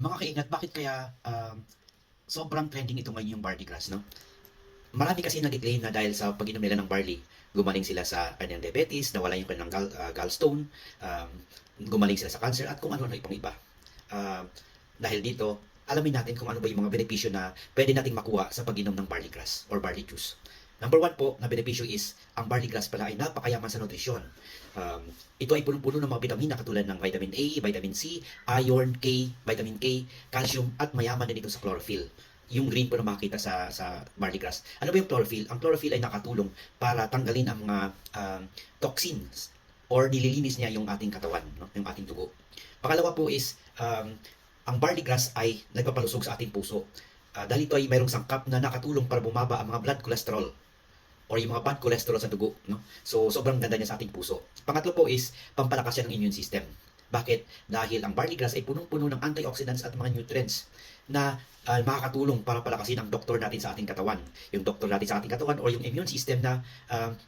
Mga kaingat, bakit kaya sobrang trending ito ngayon yung barley grass, no? Marami kasi nag-claim na dahil sa pag-inom nila ng barley, gumaling sila sa kanyang diabetes, nawala yung kanilang gallstone, gumaling sila sa cancer, at kung ano-ano ibang iba. Um, Dahil dito, alamin natin kung ano ba yung mga benepisyo na pwede nating makuha sa pag-inom ng barley grass or barley juice. Number one po na benepisyo is, ang barley grass pala ay napakayaman sa nutrisyon. Um, Ito ay punong-puno ng mga bitamina katulad ng vitamin A, vitamin C, iron, vitamin K, calcium, at mayaman din ito sa chlorophyll. Yung green po na makita sa barley grass. Ano ba yung chlorophyll? Ang chlorophyll ay nakatulong para tanggalin ang mga toxins or nililinis niya yung ating katawan, no? Yung ating dugo. Pangalawa po is, ang barley grass ay nagpapalusog sa ating puso. Dahil ito ay mayroong sangkap na nakatulong para bumaba ang mga blood cholesterol or yung mga bad cholesterol sa dugo, no? So, sobrang ganda niya sa ating puso. Pangatlo po is, pampalakas siya ng immune system. Bakit? Dahil ang barley grass ay punong-puno ng antioxidants at mga nutrients na makakatulong para palakasin ang doktor natin sa ating katawan. Yung doktor natin sa ating katawan o yung immune system na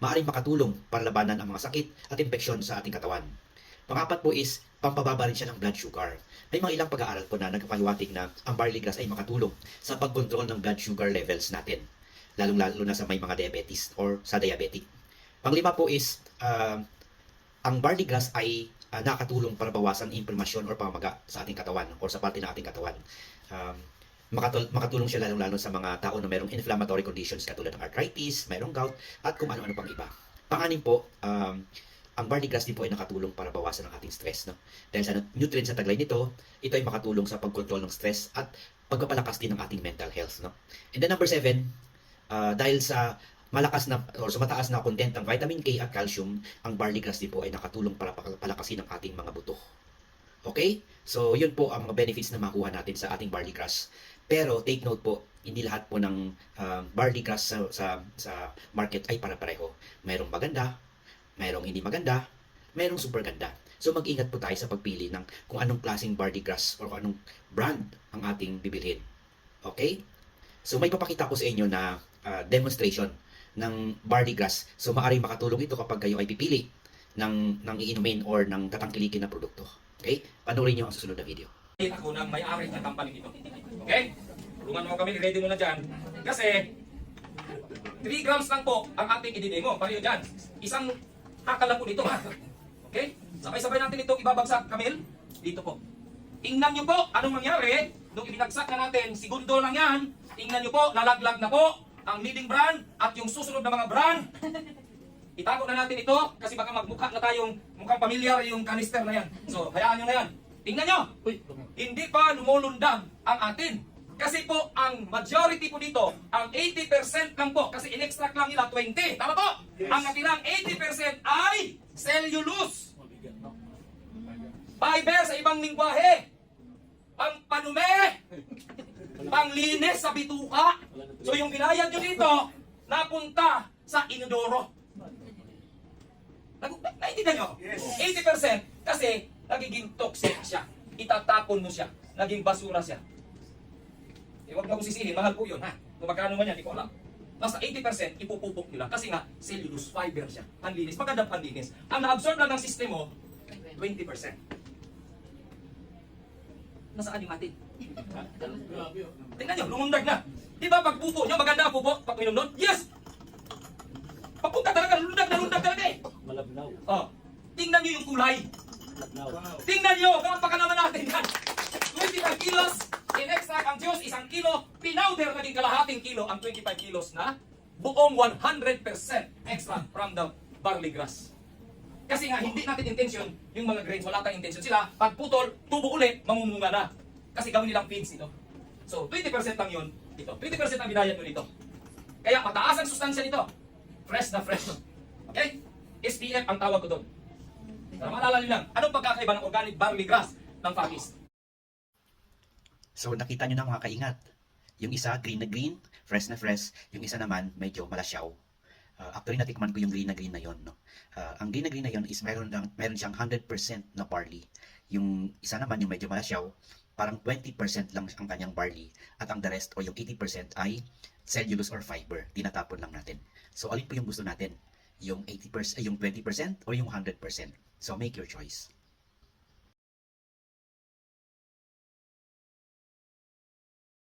maaaring makatulong para labanan ang mga sakit at infeksyon sa ating katawan. Pangapat po is, pampababa rin siya ng blood sugar. May mga ilang pag-aaral po na nagpapahiwatig na ang barley grass ay makatulong sa pagkontrol ng blood sugar levels natin, lalong-lalo na sa may mga diabetes or sa diabetic. Panglima po is, ang barley grass ay nakatulong para bawasan inflammation or pamaga sa ating katawan or sa parte ng ating katawan. Makatulong siya lalong-lalo sa mga tao na mayroong inflammatory conditions katulad ng arthritis, mayroong gout, at kung ano-ano pang iba. Panganim po, ang barley grass din po ay nakatulong para bawasan ang ating stress, no? Dahil sa nutrients na taglay nito, ito ay makatulong sa pagkontrol ng stress at pagpapalakas din ng ating mental health, no? And then number 7, dahil sa malakas na or sa mataas na content ng vitamin K at calcium, ang barley grass din po ay nakatulong para palakasin ang ating mga buto. Okay? So, yun po ang mga benefits na makuha natin sa ating barley grass. Pero, take note po, hindi lahat po ng barley grass sa market ay para-pareho. Mayroong maganda, mayroong hindi maganda, mayroong super ganda. So, mag-ingat po tayo sa pagpili ng kung anong klaseng barley grass or kung anong brand ang ating bibilhin. Okay? So, may papakita ko sa inyo na demonstration ng barley grass. So, maaaring makatulong ito kapag kayo ay pipili ng iinumin or ng tatangkilikin na produkto. Okay? Panoorin nyo ang susunod na video. Ako ng may-ari ng company ito. Okay? Tulungan mo kami, ready mo na dyan. Kasi, 3 grams lang po ang ating i-demo. Pareho dyan. Isang hakal lang po dito. Okay? Sabay-sabay natin itong ibabagsak, Camille. Dito po. Tingnan nyo po anong mangyari. Nung ibinagsak na natin, segundo lang yan. Tingnan nyo po, nalaglag na po ang leading brand at yung susunod na mga brand. Itago na natin ito kasi baka magmukha na tayong mukhang pamilyar yung canister na yan. So, hayaan nyo na yan. Tingnan nyo, hindi pa lumulundag ang atin. Kasi po, ang majority po dito, ang 80% lang po, kasi in-extract lang nila 20. Tama po? Yes. Ang natirang 80% ay cellulose. Fiber sa ibang lingwahe. Pampanume. Panglinis sa bituka. So yung binayad nyo dito, napunta sa inodoro. Naintindihan nyo? Yes. 80% kasi nagiging toxic siya. Itatapon mo siya. Naging basura siya. Huwag na kong sisihin, mahal po yun, ha? Kung magkano man yan, di ko alam. Basta 80% ipupupok nila kasi nga cellulose fiber siya. Panlinis, magandang panlinis. Ang na-absorb lang ng sistema mo, 20%. Nasaan yung atin? Tingnan nyo, lumundag na. Di ba pag pupo nyo, maganda ang pupo? Pag minom nun? Yes! Papunta talaga, lundag talaga eh. Malabnaw. Oh, tingnan nyo yung kulay. Malabnaw. Tingnan nyo, kapag ka naman natin yan. 25 kilos, in-extract ang juice, 1 kilo, pinowder naging kalahating kilo ang 25 kilos na buong 100% extract from the barley grass. Kasi nga, hindi natin intention, yung mga grains, wala tayong intention sila, pag putol, tubo ulit, mamumunga na. Kasi gawin nilang feeds ito. So, 20% lang yun dito. 20% ang binayad mo dito. Kaya mataas ang sustansya nito. Fresh na fresh. Okay? SPF ang tawag ko doon. Para maalala nyo lang, anong pagkakaiba ng organic barley grass ng Far East? So, nakita nyo na mga kaingat. Yung isa, green na green, fresh na fresh. Yung isa naman, medyo malasyaw. Actually, natikman ko yung green na yon, no? Ang green na yon is meron siyang 100% na barley. Yung isa naman, yung medyo malasyaw, parang 20% lang ang kanyang barley. At ang the rest, o yung 80% ay cellulose or fiber. Tinatapon lang natin. So, alin po yung gusto natin? Yung 80%, yung 20% o yung 100%? So, make your choice.